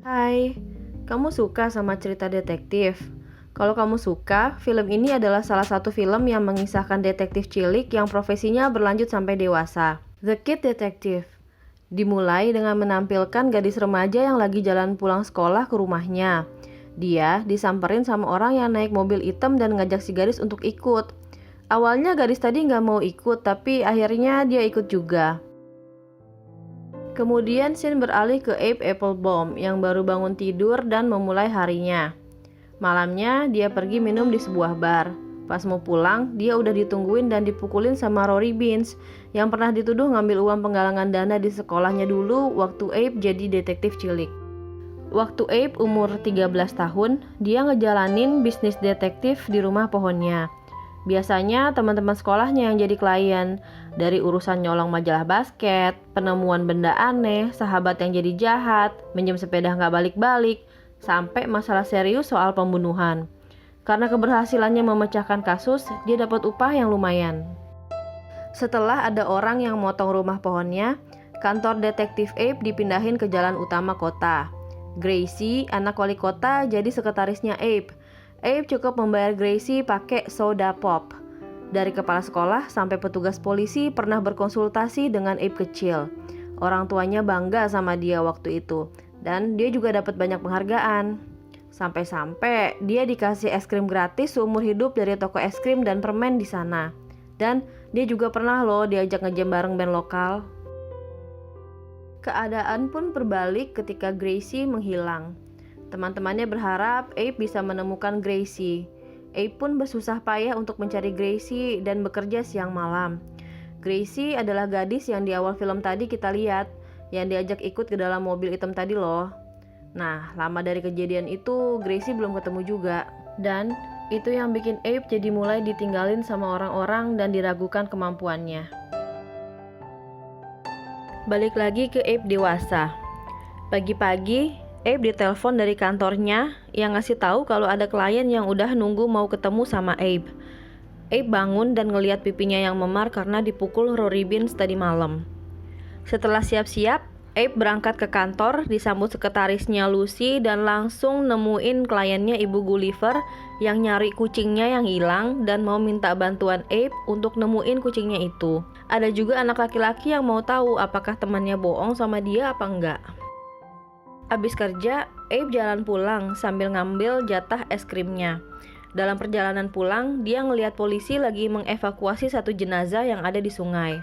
Hai, kamu suka sama cerita detektif? Kalau kamu suka, film ini adalah salah satu film yang mengisahkan detektif cilik yang profesinya berlanjut sampai dewasa. The Kid Detective dimulai dengan menampilkan gadis remaja yang lagi jalan pulang sekolah ke rumahnya. Dia disamperin sama orang yang naik mobil hitam dan ngajak si gadis untuk ikut. Awalnya gadis tadi nggak mau ikut, tapi akhirnya dia ikut juga. Kemudian scene beralih ke Abe Applebaum yang baru bangun tidur dan memulai harinya. Malamnya dia pergi minum di sebuah bar. Pas mau pulang, dia udah ditungguin dan dipukulin sama Rory Beans yang pernah dituduh ngambil uang penggalangan dana di sekolahnya dulu waktu Abe jadi detektif cilik. Waktu Abe umur 13 tahun, dia ngejalanin bisnis detektif di rumah pohonnya. Biasanya teman-teman sekolahnya yang jadi klien, dari urusan nyolong majalah basket, penemuan benda aneh, sahabat yang jadi jahat, minjem sepeda nggak balik-balik, sampai masalah serius soal pembunuhan. Karena keberhasilannya memecahkan kasus, dia dapat upah yang lumayan. Setelah ada orang yang motong rumah pohonnya, kantor detektif Abe dipindahin ke jalan utama kota. Gracie, anak wali kota, jadi sekretarisnya Abe. Abe cukup membayar Gracie pakai soda pop. Dari kepala sekolah sampai petugas polisi pernah berkonsultasi dengan Abe kecil. Orang tuanya bangga sama dia waktu itu, dan dia juga dapat banyak penghargaan. Sampai-sampai dia dikasih es krim gratis seumur hidup dari toko es krim dan permen di sana. Dan dia juga pernah loh diajak ngejam bareng band lokal. Keadaan pun berbalik ketika Gracie menghilang. Teman-temannya berharap Abe bisa menemukan Gracie. Abe pun bersusah payah untuk mencari Gracie dan bekerja siang malam. Gracie adalah gadis yang di awal film tadi kita lihat, yang diajak ikut ke dalam mobil hitam tadi loh. Nah, lama dari kejadian itu, Gracie belum ketemu juga. Dan itu yang bikin Abe jadi mulai ditinggalin sama orang-orang dan diragukan kemampuannya. Balik lagi ke Abe dewasa. Pagi-pagi, Abe ditelepon dari kantornya yang ngasih tahu kalau ada klien yang udah nunggu mau ketemu sama Abe. Abe bangun dan ngelihat pipinya yang memar karena dipukul Rory Beans tadi malam. Setelah siap-siap, Abe berangkat ke kantor disambut sekretarisnya Lucy dan langsung nemuin kliennya Ibu Gulliver yang nyari kucingnya yang hilang dan mau minta bantuan Abe untuk nemuin kucingnya itu. Ada juga anak laki-laki yang mau tahu apakah temannya bohong sama dia apa enggak. Abis kerja, Abe jalan pulang sambil ngambil jatah es krimnya. Dalam perjalanan pulang, dia ngelihat polisi lagi mengevakuasi satu jenazah yang ada di sungai.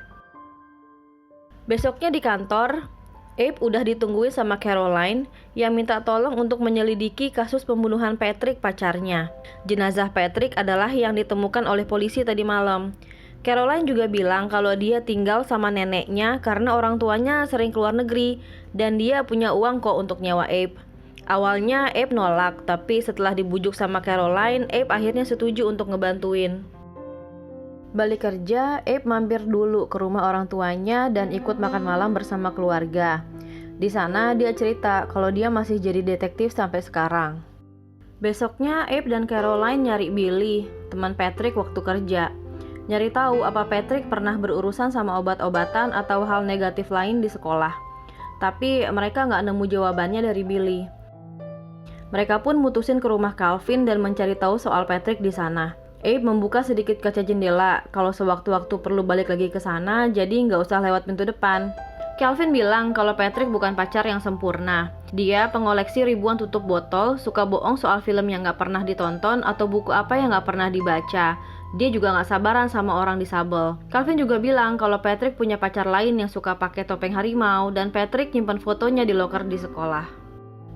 Besoknya di kantor, Abe udah ditungguin sama Caroline yang minta tolong untuk menyelidiki kasus pembunuhan Patrick pacarnya. Jenazah Patrick adalah yang ditemukan oleh polisi tadi malam. Caroline juga bilang kalau dia tinggal sama neneknya karena orang tuanya sering keluar negeri dan dia punya uang kok untuk nyewa Abe. Awalnya Abe nolak, tapi setelah dibujuk sama Caroline, Abe akhirnya setuju untuk ngebantuin. Balik kerja, Abe mampir dulu ke rumah orang tuanya dan ikut makan malam bersama keluarga. Di sana dia cerita kalau dia masih jadi detektif sampai sekarang. Besoknya Abe dan Caroline nyari Billy, teman Patrick waktu kerja. Nyari tahu apa Patrick pernah berurusan sama obat-obatan atau hal negatif lain di sekolah. Tapi mereka nggak nemu jawabannya dari Billy. Mereka pun mutusin ke rumah Calvin dan mencari tahu soal Patrick di sana. Abe membuka sedikit kaca jendela kalau sewaktu-waktu perlu balik lagi ke sana, jadi nggak usah lewat pintu depan. Calvin bilang kalau Patrick bukan pacar yang sempurna. Dia pengoleksi ribuan tutup botol, suka bohong soal film yang nggak pernah ditonton atau buku apa yang nggak pernah dibaca. Dia juga gak sabaran sama orang disabel. Calvin juga bilang kalau Patrick punya pacar lain yang suka pakai topeng harimau dan Patrick nyimpan fotonya di loker di sekolah.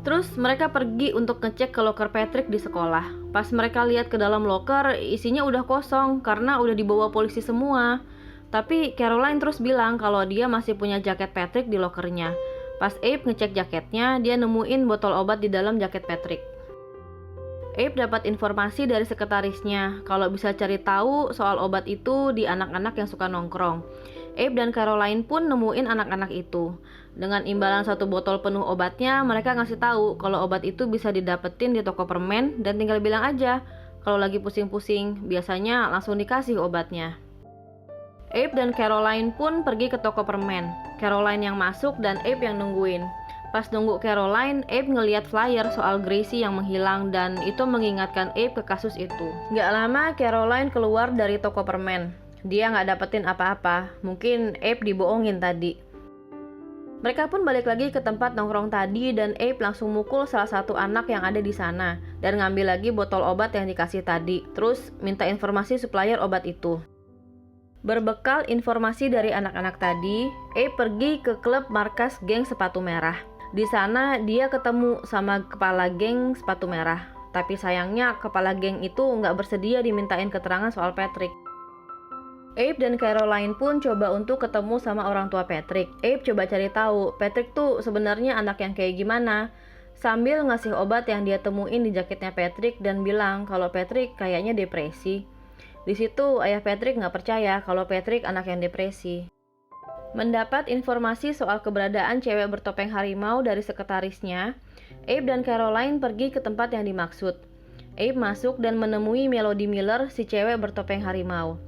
Terus mereka pergi untuk ngecek ke loker Patrick di sekolah. Pas mereka lihat ke dalam loker, isinya udah kosong karena udah dibawa polisi semua. Tapi Caroline terus bilang kalau dia masih punya jaket Patrick di lokernya. Pas Abe ngecek jaketnya, dia nemuin botol obat di dalam jaket Patrick. Abe dapat informasi dari sekretarisnya kalau bisa cari tahu soal obat itu di anak-anak yang suka nongkrong. Abe dan Caroline pun nemuin anak-anak itu. Dengan imbalan satu botol penuh obatnya, mereka ngasih tahu kalau obat itu bisa didapetin di toko permen dan tinggal bilang aja kalau lagi pusing-pusing, biasanya langsung dikasih obatnya. Abe dan Caroline pun pergi ke toko permen. Caroline yang masuk dan Abe yang nungguin. Pas nunggu Caroline, Abe ngeliat flyer soal Gracie yang menghilang dan itu mengingatkan Abe ke kasus itu. Gak lama Caroline keluar dari toko permen. Dia gak dapetin apa-apa, mungkin Abe dibohongin tadi. Mereka pun balik lagi ke tempat nongkrong tadi dan Abe langsung mukul salah satu anak yang ada di sana dan ngambil lagi botol obat yang dikasih tadi, terus minta informasi supplier obat itu. Berbekal informasi dari anak-anak tadi, Abe pergi ke klub markas geng sepatu merah. Di sana dia ketemu sama kepala geng sepatu merah, tapi sayangnya kepala geng itu nggak bersedia dimintain keterangan soal Patrick. Abe dan Caroline pun coba untuk ketemu sama orang tua Patrick. Abe coba cari tahu Patrick tuh sebenarnya anak yang kayak gimana, sambil ngasih obat yang dia temuin di jaketnya Patrick dan bilang kalau Patrick kayaknya depresi. Di situ ayah Patrick nggak percaya kalau Patrick anak yang depresi. Mendapat informasi soal keberadaan cewek bertopeng harimau dari sekretarisnya, Abe dan Caroline pergi ke tempat yang dimaksud. Abe masuk dan menemui Melody Miller, si cewek bertopeng harimau.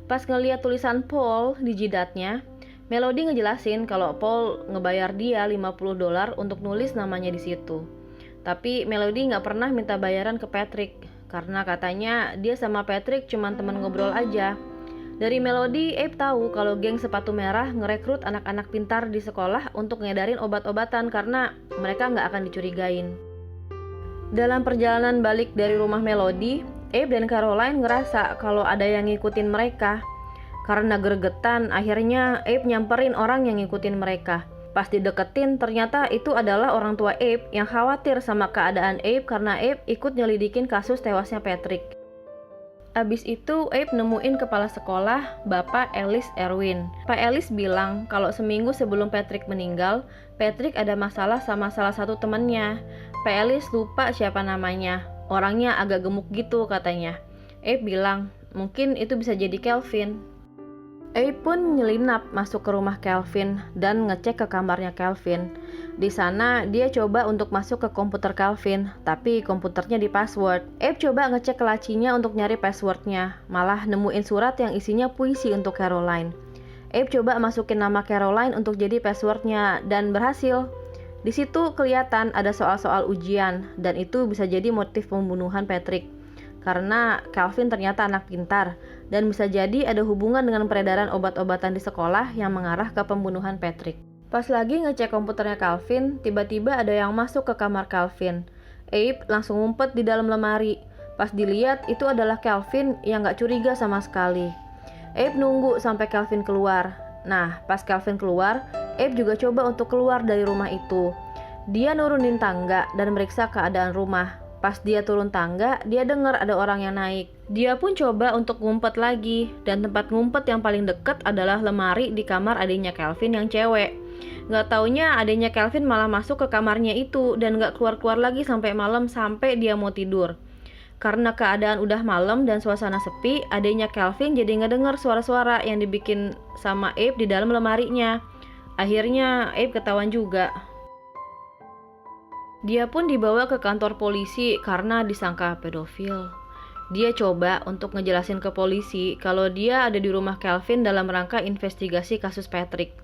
Pas ngeliat tulisan Paul di jidatnya, Melody ngejelasin kalau Paul ngebayar dia $50 untuk nulis namanya di situ. Tapi Melody nggak pernah minta bayaran ke Patrick, karena katanya dia sama Patrick cuman teman ngobrol aja. Dari Melody, Abe tahu kalau geng sepatu merah ngerekrut anak-anak pintar di sekolah untuk ngedarin obat-obatan karena mereka nggak akan dicurigain. Dalam perjalanan balik dari rumah Melody, Abe dan Caroline ngerasa kalau ada yang ngikutin mereka. Karena gregetan, akhirnya Abe nyamperin orang yang ngikutin mereka. Pas dideketin, ternyata itu adalah orang tua Abe yang khawatir sama keadaan Abe karena Abe ikut nyelidikin kasus tewasnya Patrick. Abis itu Abe nemuin kepala sekolah, Bapak Ellis Erwin. Pak Ellis bilang kalau seminggu sebelum Patrick meninggal, Patrick ada masalah sama salah satu temannya. Pak Ellis lupa siapa namanya. Orangnya agak gemuk gitu katanya. Abe bilang, mungkin itu bisa jadi Calvin. Abe pun nyelinap masuk ke rumah Calvin dan ngecek ke kamarnya Calvin. Di sana dia coba untuk masuk ke komputer Calvin, tapi komputernya di password. Abe coba ngecek lacinya untuk nyari passwordnya, malah nemuin surat yang isinya puisi untuk Caroline. Abe coba masukin nama Caroline untuk jadi passwordnya dan berhasil. Di situ kelihatan ada soal-soal ujian dan itu bisa jadi motif pembunuhan Patrick. Karena Calvin ternyata anak pintar dan bisa jadi ada hubungan dengan peredaran obat-obatan di sekolah yang mengarah ke pembunuhan Patrick. Pas lagi ngecek komputernya Calvin, tiba-tiba ada yang masuk ke kamar Calvin. Abe langsung ngumpet di dalam lemari. Pas dilihat itu adalah Calvin yang gak curiga sama sekali. Abe nunggu sampai Calvin keluar. Nah, pas Calvin keluar, Abe juga coba untuk keluar dari rumah itu. Dia nurunin tangga dan meriksa keadaan rumah. Pas dia turun tangga, dia dengar ada orang yang naik. Dia pun coba untuk ngumpet lagi, dan tempat ngumpet yang paling dekat adalah lemari di kamar adiknya Calvin yang cewek. Gak taunya adiknya Calvin malah masuk ke kamarnya itu dan gak keluar-keluar lagi sampai malam sampai dia mau tidur. Karena keadaan udah malam dan suasana sepi, adiknya Calvin jadi ngedenger suara-suara yang dibikin sama Abe di dalam lemarinya. Akhirnya Abe ketahuan juga. Dia pun dibawa ke kantor polisi karena disangka pedofil. Dia coba untuk ngejelasin ke polisi kalau dia ada di rumah Calvin dalam rangka investigasi kasus Patrick.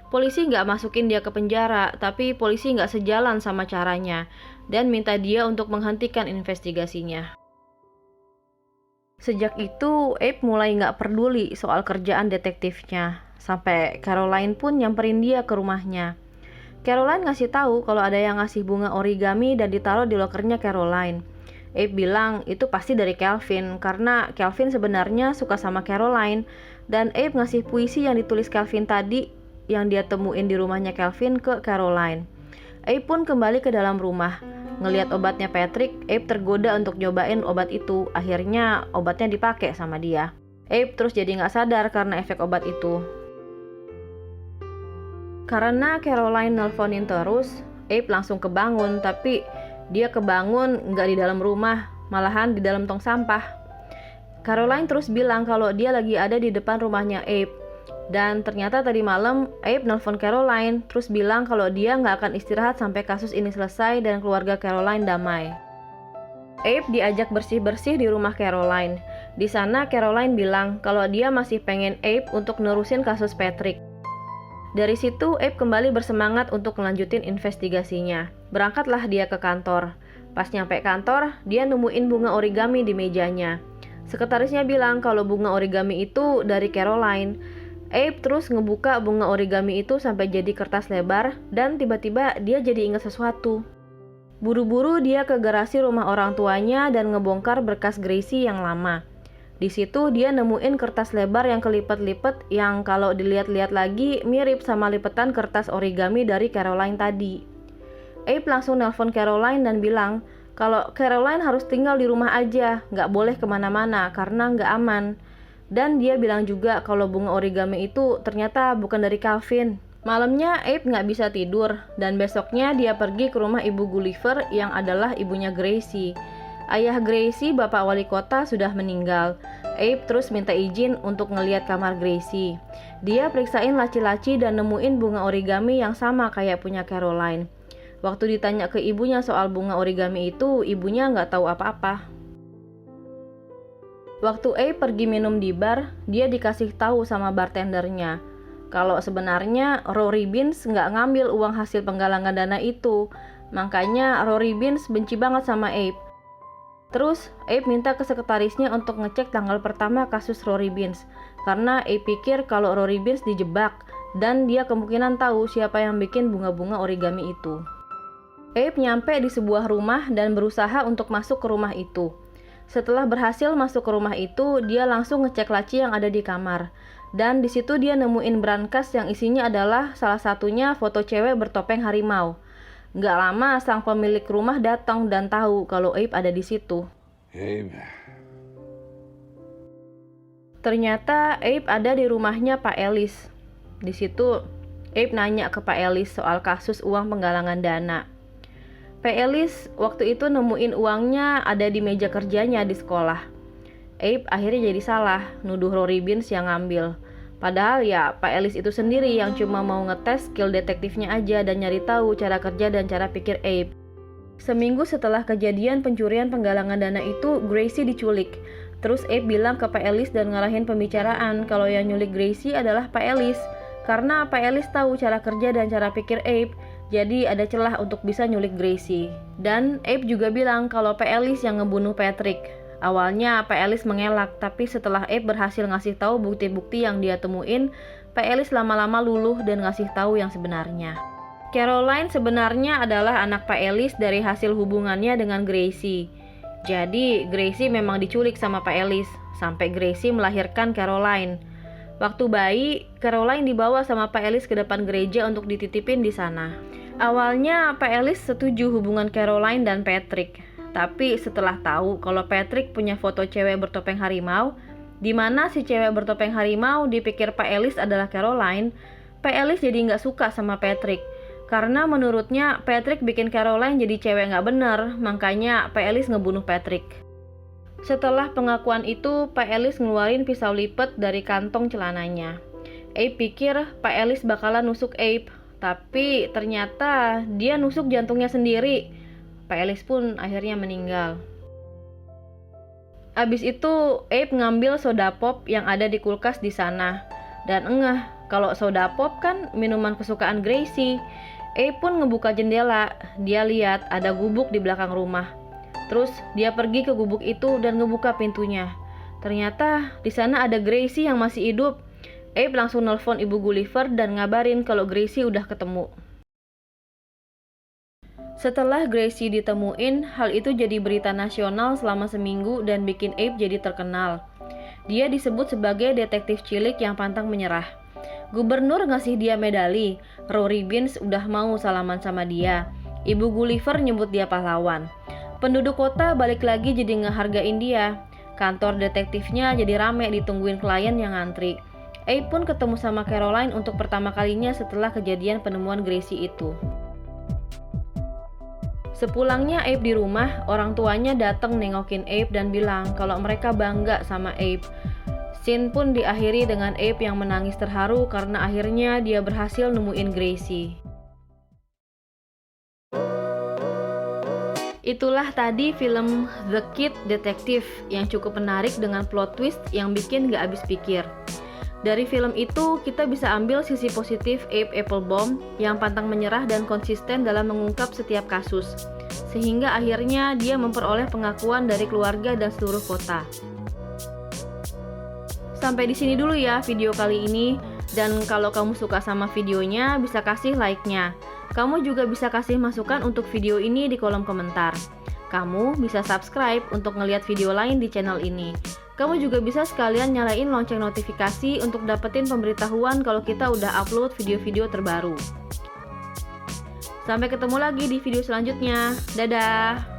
Polisi nggak masukin dia ke penjara, tapi polisi nggak sejalan sama caranya dan minta dia untuk menghentikan investigasinya. Sejak itu, Abe mulai nggak peduli soal kerjaan detektifnya, sampai Caroline pun nyamperin dia ke rumahnya. Caroline ngasih tahu kalau ada yang ngasih bunga origami dan ditaruh di lokernya Caroline. Abe bilang itu pasti dari Calvin, karena Calvin sebenarnya suka sama Caroline, dan Abe ngasih puisi yang ditulis Calvin tadi yang dia temuin di rumahnya Calvin ke Caroline. Abe pun kembali ke dalam rumah. Ngelihat obatnya Patrick, Abe tergoda untuk nyobain obat itu. Akhirnya obatnya dipakai sama dia. Abe terus jadi nggak sadar karena efek obat itu. Karena Caroline nelponin terus, Abe langsung kebangun. Tapi dia kebangun nggak di dalam rumah, malahan di dalam tong sampah. Caroline terus bilang kalau dia lagi ada di depan rumahnya Abe. Dan ternyata tadi malam Abe nelpon Caroline terus bilang kalau dia nggak akan istirahat sampai kasus ini selesai dan keluarga Caroline damai. Abe diajak bersih-bersih di rumah Caroline. Di sana Caroline bilang kalau dia masih pengen Abe untuk nerusin kasus Patrick. Dari situ, Abe kembali bersemangat untuk melanjutin investigasinya. Berangkatlah dia ke kantor. Pas nyampe kantor, dia nemuin bunga origami di mejanya. Sekretarisnya bilang kalau bunga origami itu dari Caroline. Abe terus ngebuka bunga origami itu sampai jadi kertas lebar, dan tiba-tiba dia jadi ingat sesuatu. Buru-buru dia ke garasi rumah orang tuanya dan ngebongkar berkas Gracie yang lama. Di situ dia nemuin kertas lebar yang kelipet-lipet yang kalau dilihat-lihat lagi mirip sama lipetan kertas origami dari Caroline tadi. Abe langsung nelpon Caroline dan bilang kalau Caroline harus tinggal di rumah aja, nggak boleh kemana-mana karena nggak aman. Dan dia bilang juga kalau bunga origami itu ternyata bukan dari Calvin. Malamnya Abe nggak bisa tidur dan besoknya dia pergi ke rumah ibu Gulliver yang adalah ibunya Gracie. Ayah Gracie, bapak wali kota, sudah meninggal. Abe terus minta izin untuk ngeliat kamar Gracie. Dia periksain laci-laci dan nemuin bunga origami yang sama kayak punya Caroline. Waktu ditanya ke ibunya soal bunga origami itu, ibunya nggak tahu apa-apa. Waktu Abe pergi minum di bar, dia dikasih tahu sama bartendernya kalau sebenarnya Rory Beans nggak ngambil uang hasil penggalangan dana itu. Makanya Rory Beans benci banget sama Abe. Terus Abe minta ke sekretarisnya untuk ngecek tanggal pertama kasus Rory Beans karena Abe pikir kalau Rory Beans dijebak dan dia kemungkinan tahu siapa yang bikin bunga-bunga origami itu. Abe nyampe di sebuah rumah dan berusaha untuk masuk ke rumah itu. Setelah berhasil masuk ke rumah itu, dia langsung ngecek laci yang ada di kamar. Dan di situ dia nemuin brankas yang isinya adalah salah satunya foto cewek bertopeng harimau. Nggak lama sang pemilik rumah datang dan tahu kalau Abe ada di situ. Abe. Ternyata Abe ada di rumahnya Pak Ellis. Di situ Abe nanya ke Pak Ellis soal kasus uang penggalangan dana. Pak Ellis waktu itu nemuin uangnya ada di meja kerjanya di sekolah. Abe akhirnya jadi salah, nuduh Rory Beans yang ngambil. Padahal ya Pak Ellis itu sendiri yang cuma mau ngetes skill detektifnya aja dan nyari tahu cara kerja dan cara pikir Abe. Seminggu setelah kejadian pencurian penggalangan dana itu, Gracie diculik. Terus Abe bilang ke Pak Ellis dan ngarahin pembicaraan kalau yang nyulik Gracie adalah Pak Ellis. Karena Pak Ellis tahu cara kerja dan cara pikir Abe, jadi ada celah untuk bisa nyulik Gracie. Dan Abe juga bilang kalau Pak Ellis yang ngebunuh Patrick. Awalnya Pak Ellis mengelak, tapi setelah Abe berhasil ngasih tahu bukti-bukti yang dia temuin, Pak Ellis lama-lama luluh dan ngasih tahu yang sebenarnya. Caroline sebenarnya adalah anak Pak Ellis dari hasil hubungannya dengan Gracie. Jadi Gracie memang diculik sama Pak Ellis, sampai Gracie melahirkan Caroline. Waktu bayi, Caroline dibawa sama Pak Ellis ke depan gereja untuk dititipin di sana. Awalnya Pak Ellis setuju hubungan Caroline dan Patrick. Tapi setelah tahu kalau Patrick punya foto cewek bertopeng harimau, di mana si cewek bertopeng harimau dipikir Pak Ellis adalah Caroline, Pak Ellis jadi nggak suka sama Patrick. Karena menurutnya Patrick bikin Caroline jadi cewek nggak bener, makanya Pak Ellis ngebunuh Patrick. Setelah pengakuan itu, Pak Ellis ngeluarin pisau lipat dari kantong celananya. Abe pikir Pak Ellis bakalan nusuk Abe, tapi ternyata dia nusuk jantungnya sendiri. Pak Ellis pun akhirnya meninggal. Abis itu Abe ngambil soda pop yang ada di kulkas di sana dan engah kalau soda pop kan minuman kesukaan Gracie. Abe pun ngebuka jendela, dia lihat ada gubuk di belakang rumah. Terus dia pergi ke gubuk itu dan ngebuka pintunya. Ternyata di sana ada Gracie yang masih hidup. Abe langsung nelpon ibu Gulliver dan ngabarin kalau Gracie udah ketemu. Setelah Gracie ditemuin, hal itu jadi berita nasional selama seminggu dan bikin Abe jadi terkenal. Dia disebut sebagai detektif cilik yang pantang menyerah. Gubernur ngasih dia medali, Rory Beans udah mau salaman sama dia. Ibu Gulliver nyebut dia pahlawan. Penduduk kota balik lagi jadi ngehargain dia. Kantor detektifnya jadi rame ditungguin klien yang ngantri. Abe pun ketemu sama Caroline untuk pertama kalinya setelah kejadian penemuan Gracie itu. Sepulangnya Abe di rumah, orang tuanya datang nengokin Abe dan bilang kalau mereka bangga sama Abe. Scene pun diakhiri dengan Abe yang menangis terharu karena akhirnya dia berhasil nemuin Gracie. Itulah tadi film The Kid Detective yang cukup menarik dengan plot twist yang bikin gak habis pikir. Dari film itu, kita bisa ambil sisi positif Abe Applebaum yang pantang menyerah dan konsisten dalam mengungkap setiap kasus, sehingga akhirnya dia memperoleh pengakuan dari keluarga dan seluruh kota. Sampai di sini dulu ya video kali ini, dan kalau kamu suka sama videonya, bisa kasih like-nya. Kamu juga bisa kasih masukan untuk video ini di kolom komentar. Kamu bisa subscribe untuk ngeliat video lain di channel ini. Kamu juga bisa sekalian nyalain lonceng notifikasi untuk dapetin pemberitahuan kalau kita udah upload video-video terbaru. Sampai ketemu lagi di video selanjutnya. Dadah!